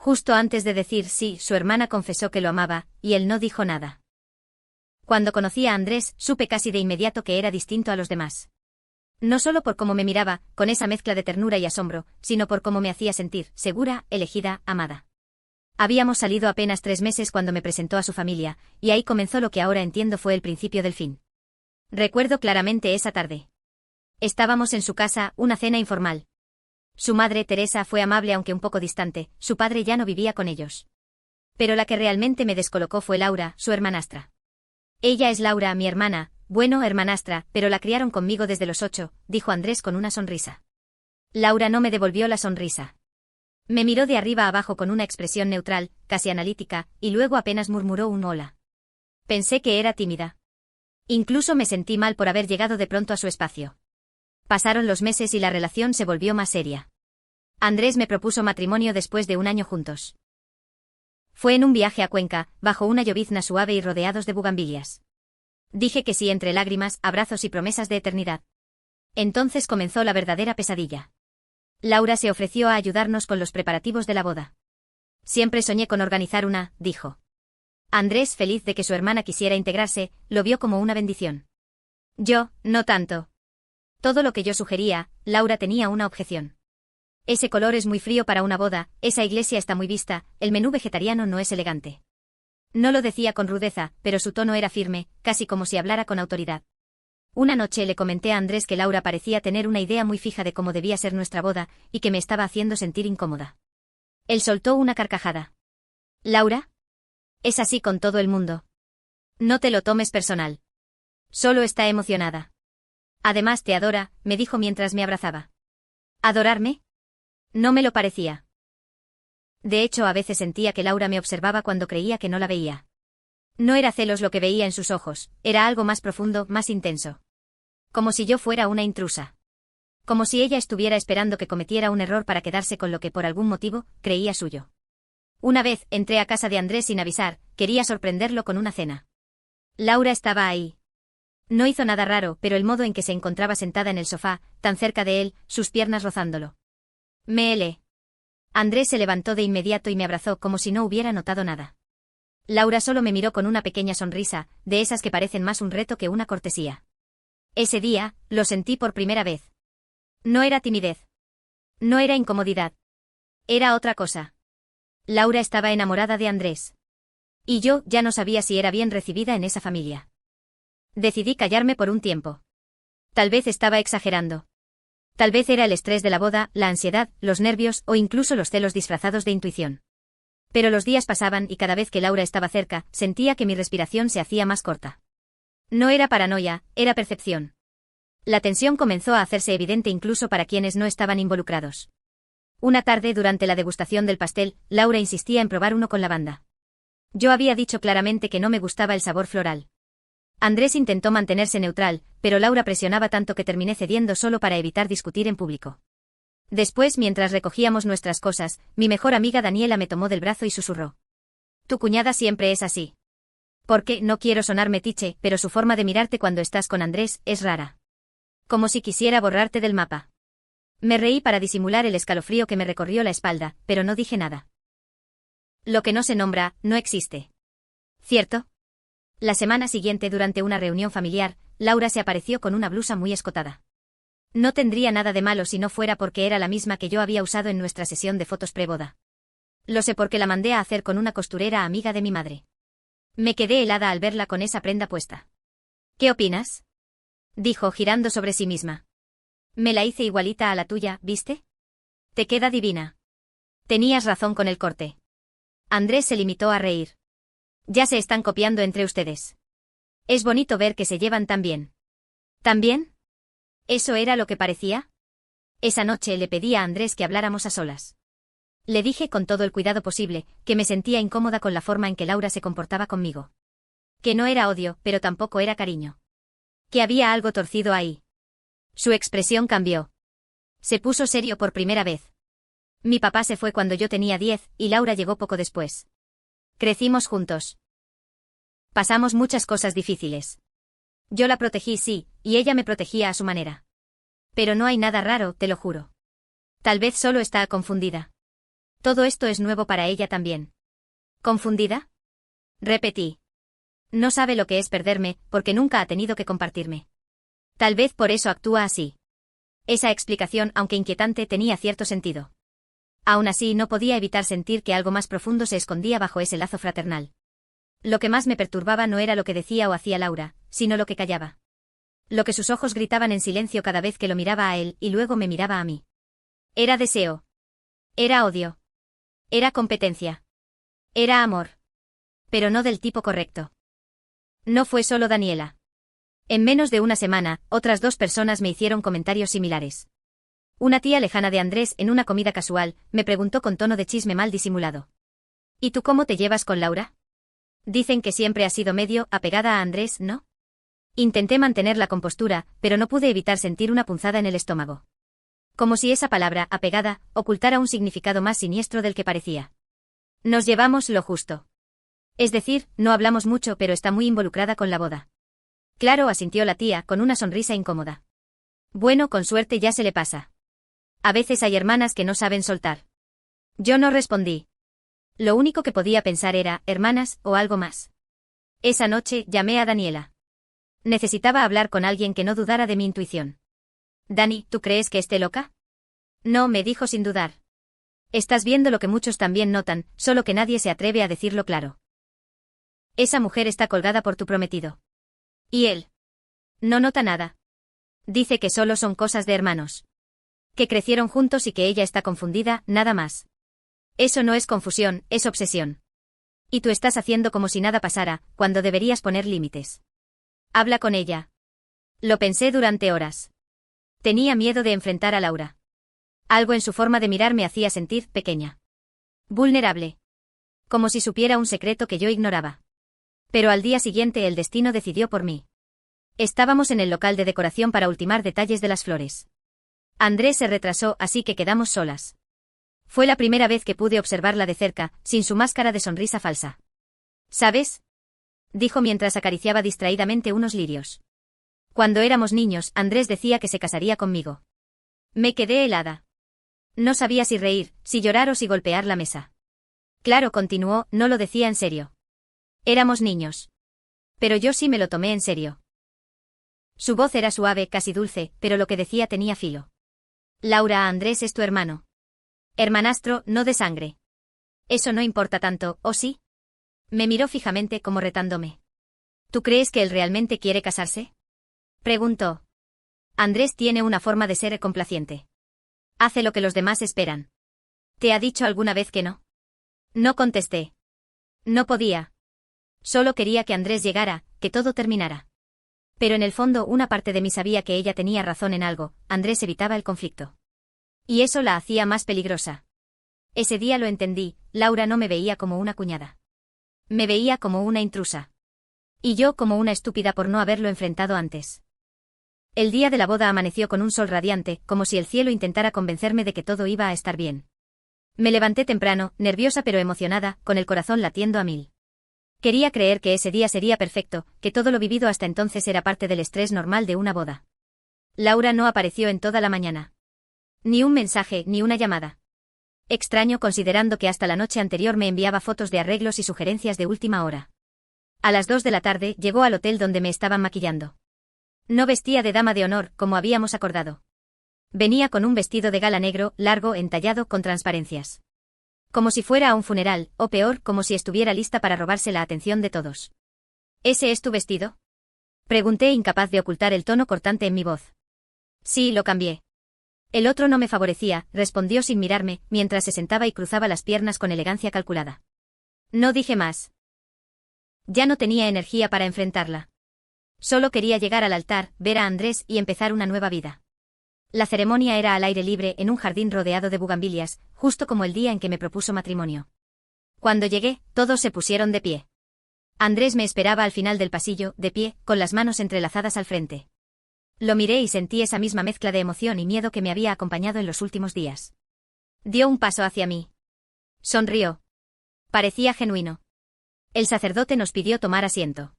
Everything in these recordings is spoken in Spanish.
Justo antes de decir sí, su hermana confesó que lo amaba, y él no dijo nada. Cuando conocí a Andrés, supe casi de inmediato que era distinto a los demás. No solo por cómo me miraba, con esa mezcla de ternura y asombro, sino por cómo me hacía sentir, segura, elegida, amada. Habíamos salido apenas 3 meses cuando me presentó a su familia, y ahí comenzó lo que ahora entiendo fue el principio del fin. Recuerdo claramente esa tarde. Estábamos en su casa, una cena informal. Su madre, Teresa, fue amable aunque un poco distante, su padre ya no vivía con ellos. Pero la que realmente me descolocó fue Laura, su hermanastra. Ella es Laura, mi hermana, bueno, hermanastra, pero la criaron conmigo desde los 8, dijo Andrés con una sonrisa. Laura no me devolvió la sonrisa. Me miró de arriba a abajo con una expresión neutral, casi analítica, y luego apenas murmuró un hola. Pensé que era tímida. Incluso me sentí mal por haber llegado de pronto a su espacio. Pasaron los meses y la relación se volvió más seria. Andrés me propuso matrimonio después de 1 año juntos. Fue en un viaje a Cuenca, bajo una llovizna suave y rodeados de bugambilias. Dije que sí entre lágrimas, abrazos y promesas de eternidad. Entonces comenzó la verdadera pesadilla. Laura se ofreció a ayudarnos con los preparativos de la boda. Siempre soñé con organizar una, dijo. Andrés, feliz de que su hermana quisiera integrarse, lo vio como una bendición. Yo, no tanto. Todo lo que yo sugería, Laura tenía una objeción. Ese color es muy frío para una boda, esa iglesia está muy vista, el menú vegetariano no es elegante. No lo decía con rudeza, pero su tono era firme, casi como si hablara con autoridad. Una noche le comenté a Andrés que Laura parecía tener una idea muy fija de cómo debía ser nuestra boda, y que me estaba haciendo sentir incómoda. Él soltó una carcajada. ¿Laura? Es así con todo el mundo. No te lo tomes personal. Solo está emocionada. Además te adora, me dijo mientras me abrazaba. ¿Adorarme? No me lo parecía. De hecho, a veces sentía que Laura me observaba cuando creía que no la veía. No era celos lo que veía en sus ojos, era algo más profundo, más intenso. Como si yo fuera una intrusa. Como si ella estuviera esperando que cometiera un error para quedarse con lo que por algún motivo creía suyo. Una vez entré a casa de Andrés sin avisar, quería sorprenderlo con una cena. Laura estaba ahí. No hizo nada raro, pero el modo en que se encontraba sentada en el sofá, tan cerca de él, sus piernas rozándolo. Me helé. Andrés se levantó de inmediato y me abrazó como si no hubiera notado nada. Laura solo me miró con una pequeña sonrisa, de esas que parecen más un reto que una cortesía. Ese día, lo sentí por primera vez. No era timidez. No era incomodidad. Era otra cosa. Laura estaba enamorada de Andrés. Y yo ya no sabía si era bien recibida en esa familia. Decidí callarme por un tiempo. Tal vez estaba exagerando. Tal vez era el estrés de la boda, la ansiedad, los nervios o incluso los celos disfrazados de intuición. Pero los días pasaban y cada vez que Laura estaba cerca, sentía que mi respiración se hacía más corta. No era paranoia, era percepción. La tensión comenzó a hacerse evidente incluso para quienes no estaban involucrados. Una tarde durante la degustación del pastel, Laura insistía en probar uno con lavanda. Yo había dicho claramente que no me gustaba el sabor floral. Andrés intentó mantenerse neutral, pero Laura presionaba tanto que terminé cediendo solo para evitar discutir en público. Después, mientras recogíamos nuestras cosas, mi mejor amiga Daniela me tomó del brazo y susurró. Tu cuñada siempre es así. Porque, no quiero sonar metiche, pero su forma de mirarte cuando estás con Andrés es rara. Como si quisiera borrarte del mapa. Me reí para disimular el escalofrío que me recorrió la espalda, pero no dije nada. Lo que no se nombra, no existe. ¿Cierto? La semana siguiente, durante una reunión familiar, Laura se apareció con una blusa muy escotada. No tendría nada de malo si no fuera porque era la misma que yo había usado en nuestra sesión de fotos preboda. Lo sé porque la mandé a hacer con una costurera amiga de mi madre. Me quedé helada al verla con esa prenda puesta. ¿Qué opinas? Dijo girando sobre sí misma. Me la hice igualita a la tuya, ¿viste? Te queda divina. Tenías razón con el corte. Andrés se limitó a reír. Ya se están copiando entre ustedes. Es bonito ver que se llevan tan bien. ¿Tan bien? ¿Eso era lo que parecía? Esa noche le pedí a Andrés que habláramos a solas. Le dije con todo el cuidado posible, que me sentía incómoda con la forma en que Laura se comportaba conmigo. Que no era odio, pero tampoco era cariño. Que había algo torcido ahí. Su expresión cambió. Se puso serio por primera vez. Mi papá se fue cuando yo tenía 10, y Laura llegó poco después. Crecimos juntos. Pasamos muchas cosas difíciles. Yo la protegí, sí, y ella me protegía a su manera. Pero no hay nada raro, te lo juro. Tal vez solo está confundida. Todo esto es nuevo para ella también. ¿Confundida? Repetí. No sabe lo que es perderme, porque nunca ha tenido que compartirme. Tal vez por eso actúa así. Esa explicación, aunque inquietante, tenía cierto sentido. Aún así, no podía evitar sentir que algo más profundo se escondía bajo ese lazo fraternal. Lo que más me perturbaba no era lo que decía o hacía Laura, sino lo que callaba. Lo que sus ojos gritaban en silencio cada vez que lo miraba a él y luego me miraba a mí. Era deseo. Era odio. Era competencia. Era amor. Pero no del tipo correcto. No fue solo Daniela. En menos de una semana, otras 2 personas me hicieron comentarios similares. Una tía lejana de Andrés, en una comida casual, me preguntó con tono de chisme mal disimulado. ¿Y tú cómo te llevas con Laura? Dicen que siempre has sido medio apegada a Andrés, ¿no? Intenté mantener la compostura, pero no pude evitar sentir una punzada en el estómago. Como si esa palabra, apegada, ocultara un significado más siniestro del que parecía. Nos llevamos lo justo. Es decir, no hablamos mucho, pero está muy involucrada con la boda. Claro, asintió la tía, con una sonrisa incómoda. Bueno, con suerte ya se le pasa. A veces hay hermanas que no saben soltar. Yo no respondí. Lo único que podía pensar era, hermanas, o algo más. Esa noche, llamé a Daniela. Necesitaba hablar con alguien que no dudara de mi intuición. Dani, ¿tú crees que esté loca? No, me dijo sin dudar. Estás viendo lo que muchos también notan, solo que nadie se atreve a decirlo claro. Esa mujer está colgada por tu prometido. ¿Y él? No nota nada. Dice que solo son cosas de hermanos. Que crecieron juntos y que ella está confundida, nada más. Eso no es confusión, es obsesión. Y tú estás haciendo como si nada pasara, cuando deberías poner límites. Habla con ella. Lo pensé durante horas. Tenía miedo de enfrentar a Laura. Algo en su forma de mirar me hacía sentir pequeña. Vulnerable. Como si supiera un secreto que yo ignoraba. Pero al día siguiente el destino decidió por mí. Estábamos en el local de decoración para ultimar detalles de las flores. Andrés se retrasó, así que quedamos solas. Fue la primera vez que pude observarla de cerca, sin su máscara de sonrisa falsa. ¿Sabes? Dijo mientras acariciaba distraídamente unos lirios. Cuando éramos niños, Andrés decía que se casaría conmigo. Me quedé helada. No sabía si reír, si llorar o si golpear la mesa. Claro, continuó, no lo decía en serio. Éramos niños. Pero yo sí me lo tomé en serio. Su voz era suave, casi dulce, pero lo que decía tenía filo. Laura, Andrés es tu hermano. Hermanastro, no de sangre. Eso no importa tanto, ¿o sí? Me miró fijamente como retándome. ¿Tú crees que él realmente quiere casarse? Preguntó. Andrés tiene una forma de ser complaciente. Hace lo que los demás esperan. ¿Te ha dicho alguna vez que no? No contesté. No podía. Solo quería que Andrés llegara, que todo terminara. Pero en el fondo una parte de mí sabía que ella tenía razón en algo, Andrés evitaba el conflicto. Y eso la hacía más peligrosa. Ese día lo entendí, Laura no me veía como una cuñada. Me veía como una intrusa. Y yo como una estúpida por no haberlo enfrentado antes. El día de la boda amaneció con un sol radiante, como si el cielo intentara convencerme de que todo iba a estar bien. Me levanté temprano, nerviosa pero emocionada, con el corazón latiendo a 1000. Quería creer que ese día sería perfecto, que todo lo vivido hasta entonces era parte del estrés normal de una boda. Laura no apareció en toda la mañana. Ni un mensaje, ni una llamada. Extraño considerando que hasta la noche anterior me enviaba fotos de arreglos y sugerencias de última hora. A las 2 de la tarde llegó al hotel donde me estaban maquillando. No vestía de dama de honor, como habíamos acordado. Venía con un vestido de gala negro, largo, entallado, con transparencias. Como si fuera a un funeral, o peor, como si estuviera lista para robarse la atención de todos. ¿Ese es tu vestido? Pregunté, incapaz de ocultar el tono cortante en mi voz. Sí, lo cambié. El otro no me favorecía, respondió sin mirarme, mientras se sentaba y cruzaba las piernas con elegancia calculada. No dije más. Ya no tenía energía para enfrentarla. Solo quería llegar al altar, ver a Andrés y empezar una nueva vida. La ceremonia era al aire libre en un jardín rodeado de bugambilias, justo como el día en que me propuso matrimonio. Cuando llegué, todos se pusieron de pie. Andrés me esperaba al final del pasillo, de pie, con las manos entrelazadas al frente. Lo miré y sentí esa misma mezcla de emoción y miedo que me había acompañado en los últimos días. Dio un paso hacia mí. Sonrió. Parecía genuino. El sacerdote nos pidió tomar asiento.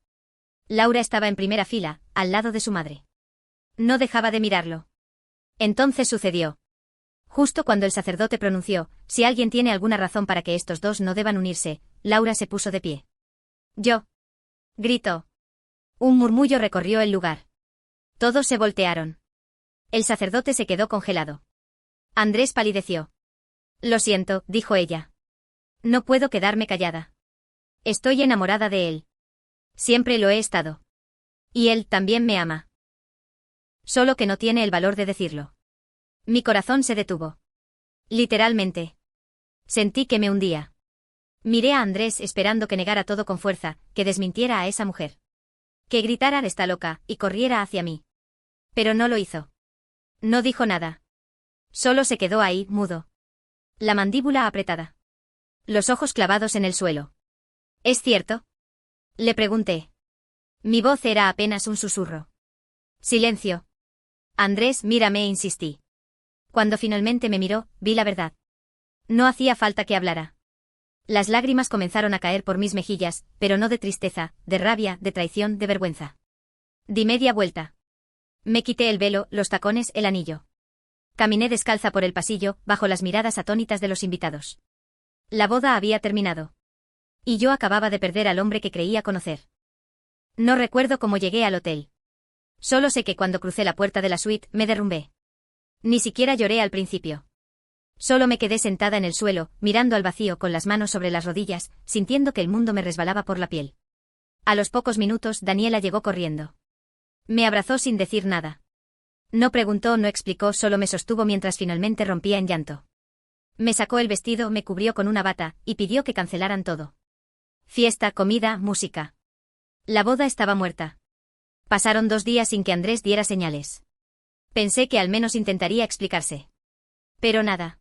Laura estaba en primera fila, al lado de su madre. No dejaba de mirarlo. Entonces sucedió. Justo cuando el sacerdote pronunció, si alguien tiene alguna razón para que estos dos no deban unirse, Laura se puso de pie. Yo. Gritó. Un murmullo recorrió el lugar. Todos se voltearon. El sacerdote se quedó congelado. Andrés palideció. Lo siento, dijo ella. No puedo quedarme callada. Estoy enamorada de él. Siempre lo he estado. Y él también me ama. Solo que no tiene el valor de decirlo. Mi corazón se detuvo. Literalmente. Sentí que me hundía. Miré a Andrés esperando que negara todo con fuerza, que desmintiera a esa mujer. Que gritara "está loca" y corriera hacia mí. Pero no lo hizo. No dijo nada. Solo se quedó ahí, mudo. La mandíbula apretada. Los ojos clavados en el suelo. ¿Es cierto? Le pregunté. Mi voz era apenas un susurro. Silencio. Andrés, mírame, insistí. Cuando finalmente me miró, vi la verdad. No hacía falta que hablara. Las lágrimas comenzaron a caer por mis mejillas, pero no de tristeza, de rabia, de traición, de vergüenza. Di media vuelta. Me quité el velo, los tacones, el anillo. Caminé descalza por el pasillo, bajo las miradas atónitas de los invitados. La boda había terminado. Y yo acababa de perder al hombre que creía conocer. No recuerdo cómo llegué al hotel. Solo sé que cuando crucé la puerta de la suite, me derrumbé. Ni siquiera lloré al principio. Solo me quedé sentada en el suelo, mirando al vacío con las manos sobre las rodillas, sintiendo que el mundo me resbalaba por la piel. A los pocos minutos, Daniela llegó corriendo. Me abrazó sin decir nada. No preguntó, no explicó, solo me sostuvo mientras finalmente rompía en llanto. Me sacó el vestido, me cubrió con una bata, y pidió que cancelaran todo. Fiesta, comida, música. La boda estaba muerta. Pasaron 2 días sin que Andrés diera señales. Pensé que al menos intentaría explicarse. Pero nada.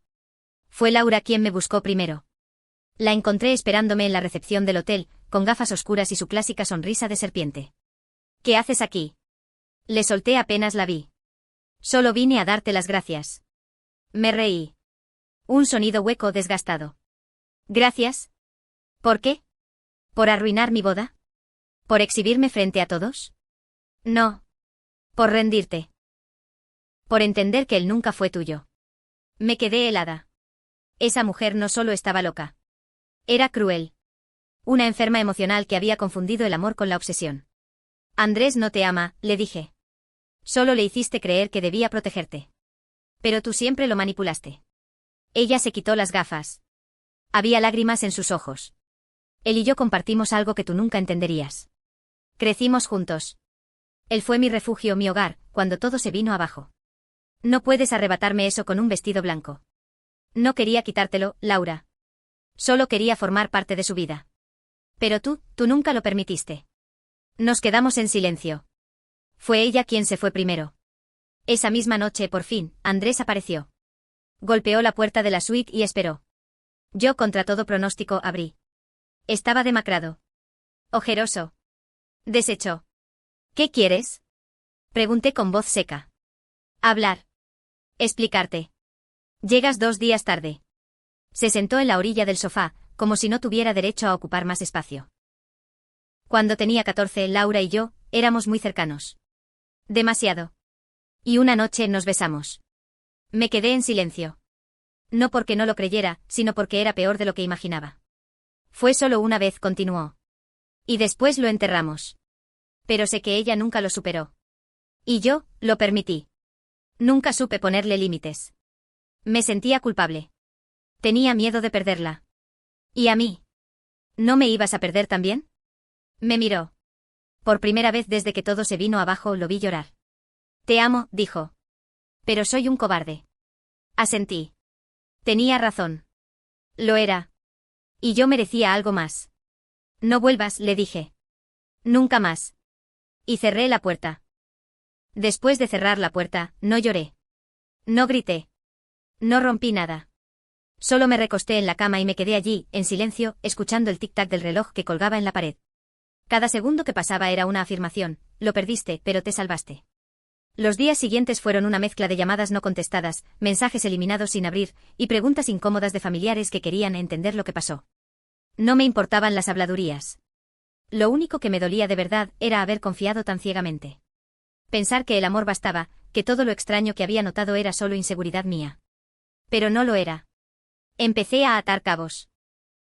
Fue Laura quien me buscó primero. La encontré esperándome en la recepción del hotel, con gafas oscuras y su clásica sonrisa de serpiente. ¿Qué haces aquí? Le solté apenas la vi. Solo vine a darte las gracias. Me reí. Un sonido hueco desgastado. ¿Gracias? ¿Por qué? ¿Por arruinar mi boda? ¿Por exhibirme frente a todos? No. Por rendirte. Por entender que él nunca fue tuyo. Me quedé helada. Esa mujer no solo estaba loca. Era cruel. Una enferma emocional que había confundido el amor con la obsesión. Andrés no te ama, le dije. Solo le hiciste creer que debía protegerte. Pero tú siempre lo manipulaste. Ella se quitó las gafas. Había lágrimas en sus ojos. Él y yo compartimos algo que tú nunca entenderías. Crecimos juntos. Él fue mi refugio, mi hogar, cuando todo se vino abajo. No puedes arrebatarme eso con un vestido blanco. No quería quitártelo, Laura. Solo quería formar parte de su vida. Pero tú nunca lo permitiste. Nos quedamos en silencio. Fue ella quien se fue primero. Esa misma noche, por fin, Andrés apareció. Golpeó la puerta de la suite y esperó. Yo, contra todo pronóstico, abrí. Estaba demacrado. Ojeroso. Deshecho. ¿Qué quieres? Pregunté con voz seca. Hablar. Explicarte. Llegas 2 días tarde. Se sentó en la orilla del sofá, como si no tuviera derecho a ocupar más espacio. Cuando tenía 14, Laura y yo, éramos muy cercanos. Demasiado. Y una noche nos besamos. Me quedé en silencio. No porque no lo creyera, sino porque era peor de lo que imaginaba. Fue solo una vez, continuó. Y después lo enterramos. Pero sé que ella nunca lo superó. Y yo, lo permití. Nunca supe ponerle límites. Me sentía culpable. Tenía miedo de perderla. ¿Y a mí? ¿No me ibas a perder también? Me miró. Por primera vez desde que todo se vino abajo lo vi llorar. Te amo, dijo. Pero soy un cobarde. Asentí. Tenía razón. Lo era. Y yo merecía algo más. No vuelvas, le dije. Nunca más. Y cerré la puerta. Después de cerrar la puerta, no lloré. No grité. No rompí nada. Solo me recosté en la cama y me quedé allí, en silencio, escuchando el tic-tac del reloj que colgaba en la pared. Cada segundo que pasaba era una afirmación: lo perdiste, pero te salvaste. Los días siguientes fueron una mezcla de llamadas no contestadas, mensajes eliminados sin abrir, y preguntas incómodas de familiares que querían entender lo que pasó. No me importaban las habladurías. Lo único que me dolía de verdad era haber confiado tan ciegamente. Pensar que el amor bastaba, que todo lo extraño que había notado era solo inseguridad mía. Pero no lo era. Empecé a atar cabos.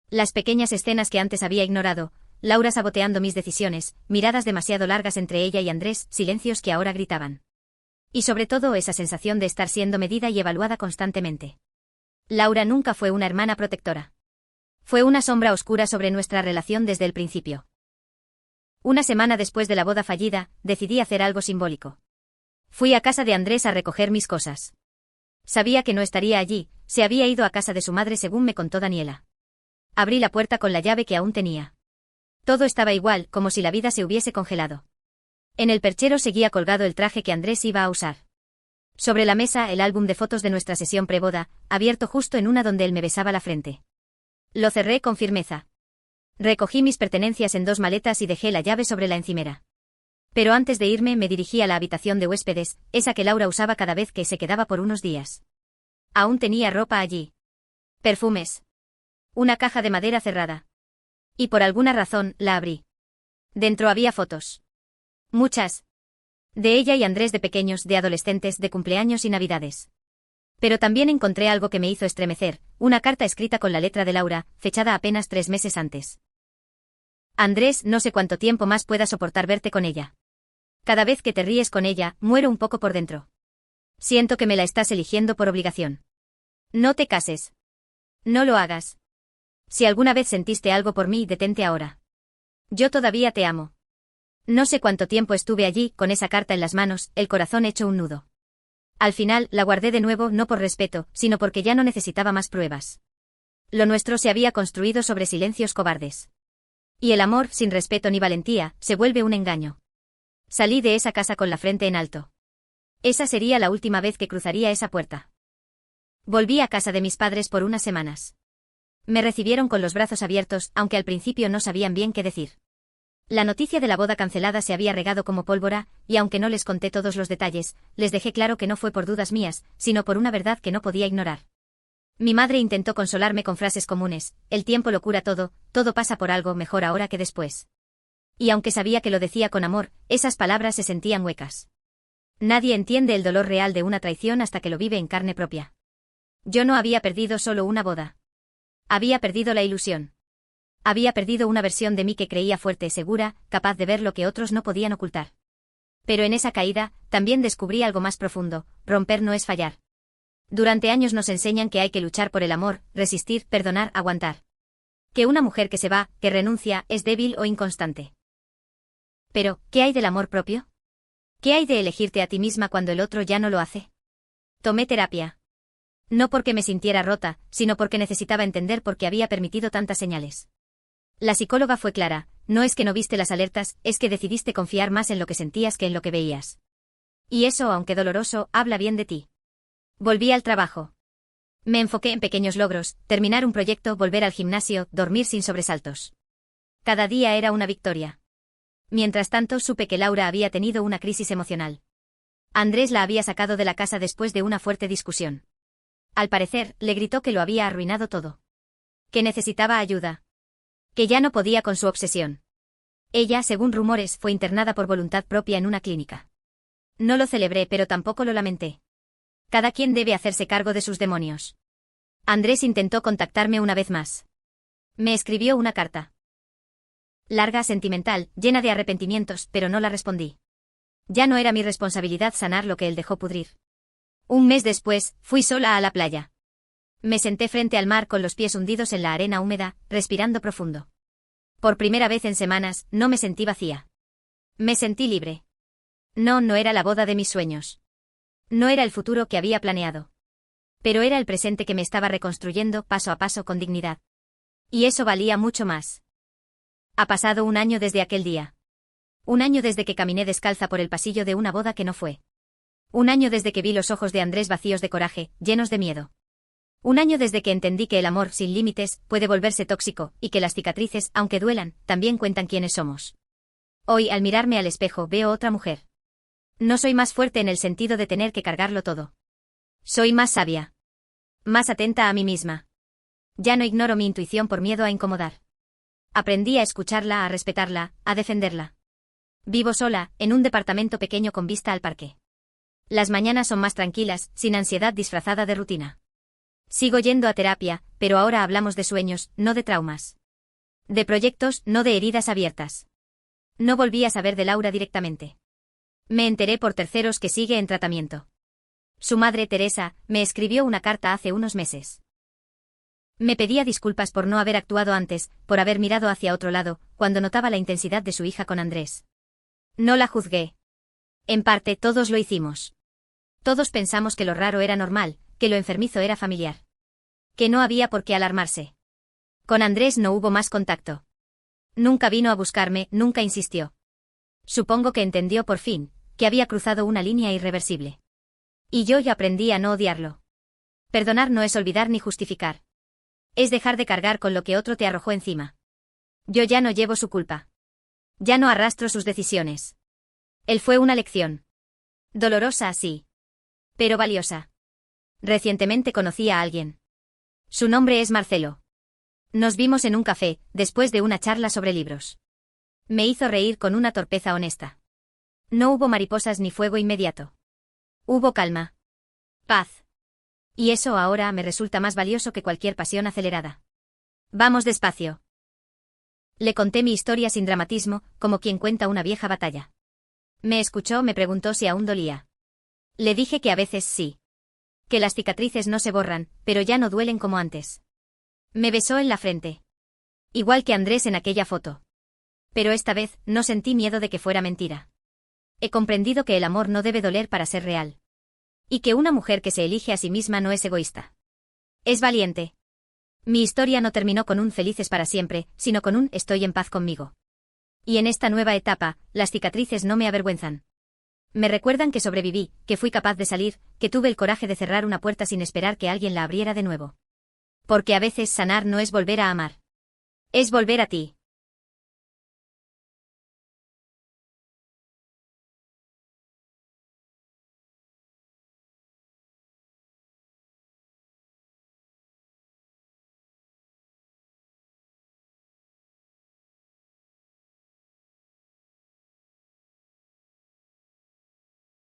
Las pequeñas escenas que antes había ignorado, Laura saboteando mis decisiones, miradas demasiado largas entre ella y Andrés, silencios que ahora gritaban. Y sobre todo esa sensación de estar siendo medida y evaluada constantemente. Laura nunca fue una hermana protectora. Fue una sombra oscura sobre nuestra relación desde el principio. Una semana después de la boda fallida, decidí hacer algo simbólico. Fui a casa de Andrés a recoger mis cosas. Sabía que no estaría allí, se había ido a casa de su madre según me contó Daniela. Abrí la puerta con la llave que aún tenía. Todo estaba igual, como si la vida se hubiese congelado. En el perchero seguía colgado el traje que Andrés iba a usar. Sobre la mesa el álbum de fotos de nuestra sesión preboda, abierto justo en una donde él me besaba la frente. Lo cerré con firmeza. Recogí mis pertenencias en 2 maletas y dejé la llave sobre la encimera. Pero antes de irme me dirigí a la habitación de huéspedes, esa que Laura usaba cada vez que se quedaba por unos días. Aún tenía ropa allí. Perfumes. Una caja de madera cerrada. Y por alguna razón, la abrí. Dentro había fotos. Muchas. De ella y Andrés de pequeños, de adolescentes, de cumpleaños y navidades. Pero también encontré algo que me hizo estremecer, una carta escrita con la letra de Laura, fechada apenas 3 meses antes. Andrés, no sé cuánto tiempo más pueda soportar verte con ella. Cada vez que te ríes con ella, muero un poco por dentro. Siento que me la estás eligiendo por obligación. No te cases. No lo hagas. Si alguna vez sentiste algo por mí, detente ahora. Yo todavía te amo. No sé cuánto tiempo estuve allí, con esa carta en las manos, el corazón hecho un nudo. Al final, la guardé de nuevo no por respeto, sino porque ya no necesitaba más pruebas. Lo nuestro se había construido sobre silencios cobardes. Y el amor, sin respeto ni valentía, se vuelve un engaño. Salí de esa casa con la frente en alto. Esa sería la última vez que cruzaría esa puerta. Volví a casa de mis padres por unas semanas. Me recibieron con los brazos abiertos, aunque al principio no sabían bien qué decir. La noticia de la boda cancelada se había regado como pólvora, y aunque no les conté todos los detalles, les dejé claro que no fue por dudas mías, sino por una verdad que no podía ignorar. Mi madre intentó consolarme con frases comunes: el tiempo lo cura todo, todo pasa por algo, mejor ahora que después. Y aunque sabía que lo decía con amor, esas palabras se sentían huecas. Nadie entiende el dolor real de una traición hasta que lo vive en carne propia. Yo no había perdido solo una boda. Había perdido la ilusión. Había perdido una versión de mí que creía fuerte, segura, capaz de ver lo que otros no podían ocultar. Pero en esa caída, también descubrí algo más profundo: romper no es fallar. Durante años nos enseñan que hay que luchar por el amor, resistir, perdonar, aguantar. Que una mujer que se va, que renuncia, es débil o inconstante. Pero, ¿qué hay del amor propio? ¿Qué hay de elegirte a ti misma cuando el otro ya no lo hace? Tomé terapia. No porque me sintiera rota, sino porque necesitaba entender por qué había permitido tantas señales. La psicóloga fue clara: no es que no viste las alertas, es que decidiste confiar más en lo que sentías que en lo que veías. Y eso, aunque doloroso, habla bien de ti. Volví al trabajo. Me enfoqué en pequeños logros: terminar un proyecto, volver al gimnasio, dormir sin sobresaltos. Cada día era una victoria. Mientras tanto, supe que Laura había tenido una crisis emocional. Andrés la había sacado de la casa después de una fuerte discusión. Al parecer, le gritó que lo había arruinado todo. Que necesitaba ayuda. Que ya no podía con su obsesión. Ella, según rumores, fue internada por voluntad propia en una clínica. No lo celebré, pero tampoco lo lamenté. Cada quien debe hacerse cargo de sus demonios. Andrés intentó contactarme una vez más. Me escribió una carta. Larga, sentimental, llena de arrepentimientos, pero no la respondí. Ya no era mi responsabilidad sanar lo que él dejó pudrir. Un mes después, fui sola a la playa. Me senté frente al mar con los pies hundidos en la arena húmeda, respirando profundo. Por primera vez en semanas, no me sentí vacía. Me sentí libre. No era la boda de mis sueños. No era el futuro que había planeado. Pero era el presente que me estaba reconstruyendo paso a paso con dignidad. Y eso valía mucho más. Ha pasado 1 año desde aquel día. 1 año desde que caminé descalza por el pasillo de una boda que no fue. 1 año desde que vi los ojos de Andrés vacíos de coraje, llenos de miedo. 1 año desde que entendí que el amor sin límites puede volverse tóxico, y que las cicatrices, aunque duelan, también cuentan quiénes somos. Hoy, al mirarme al espejo, veo otra mujer. No soy más fuerte en el sentido de tener que cargarlo todo. Soy más sabia. Más atenta a mí misma. Ya no ignoro mi intuición por miedo a incomodar. Aprendí a escucharla, a respetarla, a defenderla. Vivo sola, en un departamento pequeño con vista al parque. Las mañanas son más tranquilas, sin ansiedad disfrazada de rutina. Sigo yendo a terapia, pero ahora hablamos de sueños, no de traumas. De proyectos, no de heridas abiertas. No volví a saber de Laura directamente. Me enteré por terceros que sigue en tratamiento. Su madre, Teresa, me escribió una carta hace unos meses. Me pedía disculpas por no haber actuado antes, por haber mirado hacia otro lado, cuando notaba la intensidad de su hija con Andrés. No la juzgué. En parte, todos lo hicimos. Todos pensamos que lo raro era normal, que lo enfermizo era familiar. Que no había por qué alarmarse. Con Andrés no hubo más contacto. Nunca vino a buscarme, nunca insistió. Supongo que entendió por fin, que había cruzado una línea irreversible. Y yo ya aprendí a no odiarlo. Perdonar no es olvidar ni justificar. Es dejar de cargar con lo que otro te arrojó encima. Yo ya no llevo su culpa. Ya no arrastro sus decisiones. Él fue una lección. Dolorosa, sí. Pero valiosa. Recientemente conocí a alguien. Su nombre es Marcelo. Nos vimos en un café, después de una charla sobre libros. Me hizo reír con una torpeza honesta. No hubo mariposas ni fuego inmediato. Hubo calma. Paz. Y eso ahora me resulta más valioso que cualquier pasión acelerada. Vamos despacio. Le conté mi historia sin dramatismo, como quien cuenta una vieja batalla. Me escuchó, me preguntó si aún dolía. Le dije que a veces sí. Que las cicatrices no se borran, pero ya no duelen como antes. Me besó en la frente. Igual que Andrés en aquella foto. Pero esta vez, no sentí miedo de que fuera mentira. He comprendido que el amor no debe doler para ser real. Y que una mujer que se elige a sí misma no es egoísta. Es valiente. Mi historia no terminó con un felices para siempre, sino con un estoy en paz conmigo. Y en esta nueva etapa, las cicatrices no me avergüenzan. Me recuerdan que sobreviví, que fui capaz de salir, que tuve el coraje de cerrar una puerta sin esperar que alguien la abriera de nuevo. Porque a veces sanar no es volver a amar. Es volver a ti.